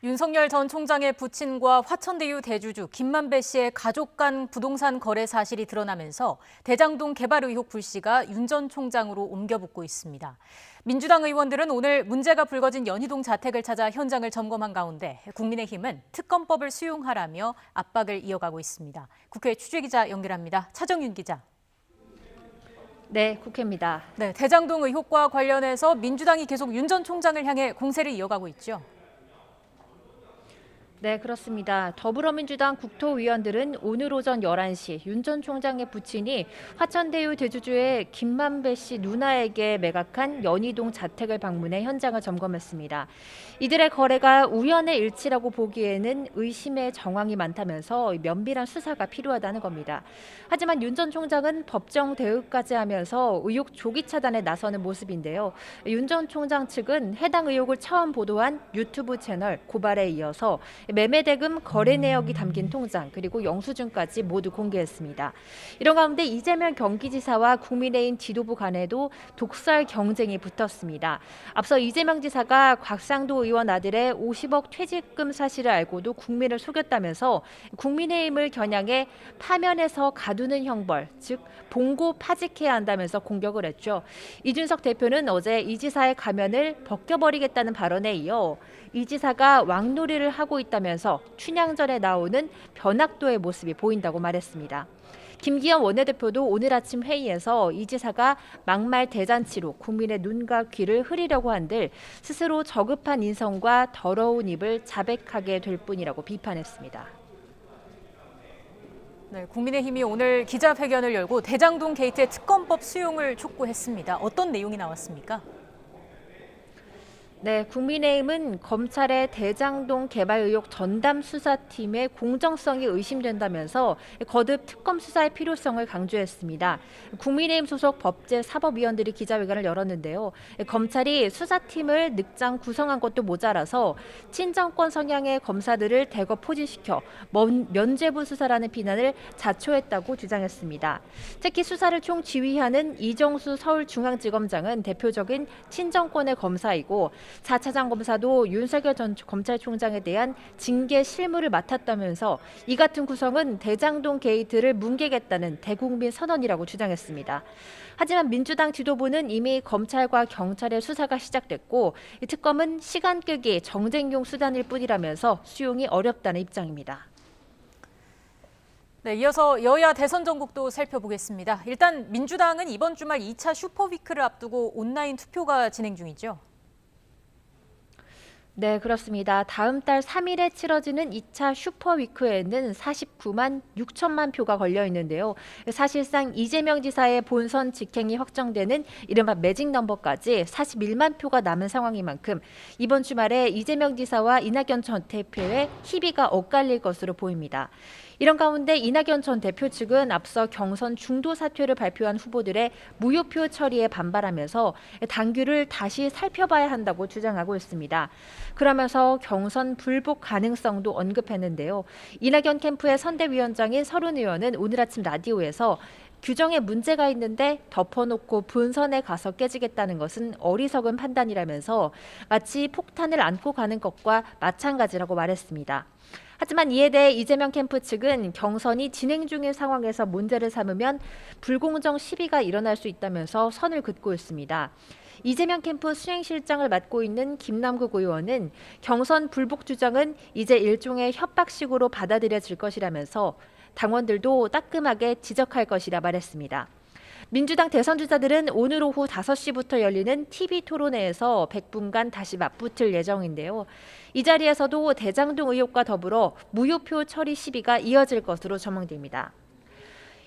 윤석열 전 총장의 부친과 화천대유 대주주 김만배 씨의 가족 간 부동산 거래 사실이 드러나면서 대장동 개발 의혹 불씨가 윤 전 총장으로 옮겨붙고 있습니다. 민주당 의원들은 오늘 문제가 불거진 연희동 자택을 찾아 현장을 점검한 가운데 국민의힘은 특검법을 수용하라며 압박을 이어가고 있습니다. 국회 취재기자 연결합니다. 차정윤 기자. 네, 국회입니다. 네, 대장동 의혹과 관련해서 민주당이 계속 윤 전 총장을 향해 공세를 이어가고 있죠. 네, 그렇습니다. 더불어민주당 국토위원들은 오늘 오전 11시 윤 전 총장의 부친이 화천대유 대주주의 김만배 씨 누나에게 매각한 연희동 자택을 방문해 현장을 점검했습니다. 이들의 거래가 우연의 일치라고 보기에는 의심의 정황이 많다면서 면밀한 수사가 필요하다는 겁니다. 하지만 윤 전 총장은 법정 대응까지 하면서 의혹 조기 차단에 나서는 모습인데요. 윤 전 총장 측은 해당 의혹을 처음 보도한 유튜브 채널 고발에 이어서 매매 대금 거래 내역이 담긴 통장 그리고 영수증까지 모두 공개했습니다. 이런 가운데 이재명 경기지사와 국민의힘 지도부 간에도 독설 경쟁이 붙었습니다. 앞서 이재명 지사가 곽상도 의원 아들의 50억 퇴직금 사실을 알고도 국민을 속였다면서 국민의힘을 겨냥해 파면해서 가두는 형벌, 즉 봉고 파직해야 한다면서 공격을 했죠. 이준석 대표는 어제 이 지사의 가면을 벗겨버리겠다는 발언에 이어 이 지사가 왕놀이를 하고 있다면서 춘향전에 나오는 변학도의 모습이 보인다고 말했습니다. 김기현 원내대표도 오늘 아침 회의에서 이 지사가 막말 대잔치로 국민의 눈과 귀를 흐리려고 한들 스스로 저급한 인성과 더러운 입을 자백하게 될 뿐이라고 비판했습니다. 네, 국민의힘이 오늘 기자회견을 열고 대장동 게이트의 특검법 수용을 촉구했습니다. 어떤 내용이 나왔습니까? 네, 국민의힘은 검찰의 대장동 개발 의혹 전담 수사팀의 공정성이 의심된다면서 거듭 특검 수사의 필요성을 강조했습니다. 국민의힘 소속 법제사법위원들이 기자회견을 열었는데요. 검찰이 수사팀을 늑장 구성한 것도 모자라서 친정권 성향의 검사들을 대거 포진시켜 면죄부 수사라는 비난을 자초했다고 주장했습니다. 특히 수사를 총지휘하는 이정수 서울중앙지검장은 대표적인 친정권의 검사이고 4차장 검사도 윤석열 전 검찰총장에 대한 징계 실무를 맡았다면서 이 같은 구성은 대장동 게이트를 뭉개겠다는 대국민 선언이라고 주장했습니다. 하지만 민주당 지도부는 이미 검찰과 경찰의 수사가 시작됐고 이 특검은 시간 끄기 정쟁용 수단일 뿐이라면서 수용이 어렵다는 입장입니다. 네, 이어서 여야 대선 전국도 살펴보겠습니다. 일단 민주당은 이번 주말 2차 슈퍼위크를 앞두고 온라인 투표가 진행 중이죠. 네, 그렇습니다. 다음 달 3일에 치러지는 2차 슈퍼위크에는 49만 6천만 표가 걸려 있는데요. 사실상 이재명 지사의 본선 직행이 확정되는 이른바 매직 넘버까지 41만 표가 남은 상황인 만큼 이번 주말에 이재명 지사와 이낙연 전 대표의 희비가 엇갈릴 것으로 보입니다. 이런 가운데 이낙연 전 대표 측은 앞서 경선 중도 사퇴를 발표한 후보들의 무효표 처리에 반발하면서 당규를 다시 살펴봐야 한다고 주장하고 있습니다. 그러면서 경선 불복 가능성도 언급했는데요. 이낙연 캠프의 선대위원장인 서른 의원은 오늘 아침 라디오에서 규정에 문제가 있는데 덮어놓고 본선에 가서 깨지겠다는 것은 어리석은 판단이라면서 마치 폭탄을 안고 가는 것과 마찬가지라고 말했습니다. 하지만 이에 대해 이재명 캠프 측은 경선이 진행 중인 상황에서 문제를 삼으면 불공정 시비가 일어날 수 있다면서 선을 긋고 있습니다. 이재명 캠프 수행실장을 맡고 있는 김남국 의원은 경선 불복 주장은 이제 일종의 협박식으로 받아들여질 것이라면서 당원들도 따끔하게 지적할 것이라 말했습니다. 민주당 대선 주자들은 오늘 오후 5시부터 열리는 TV 토론회에서 100분간 다시 맞붙을 예정인데요. 이 자리에서도 대장동 의혹과 더불어 무효표 처리 시비가 이어질 것으로 전망됩니다.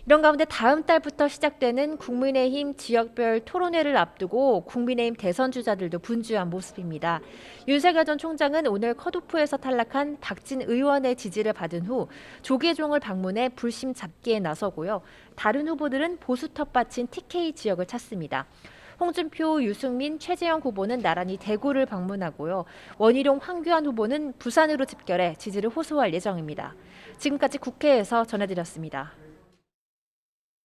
이런 가운데 다음 달부터 시작되는 국민의힘 지역별 토론회를 앞두고 국민의힘 대선 주자들도 분주한 모습입니다. 윤석열 전 총장은 오늘 컷오프에서 탈락한 박진 의원의 지지를 받은 후 조계종을 방문해 불심 잡기에 나서고요. 다른 후보들은 보수 텃밭인 TK 지역을 찾습니다. 홍준표, 유승민, 최재형 후보는 나란히 대구를 방문하고요. 원희룡, 황교안 후보는 부산으로 집결해 지지를 호소할 예정입니다. 지금까지 국회에서 전해드렸습니다.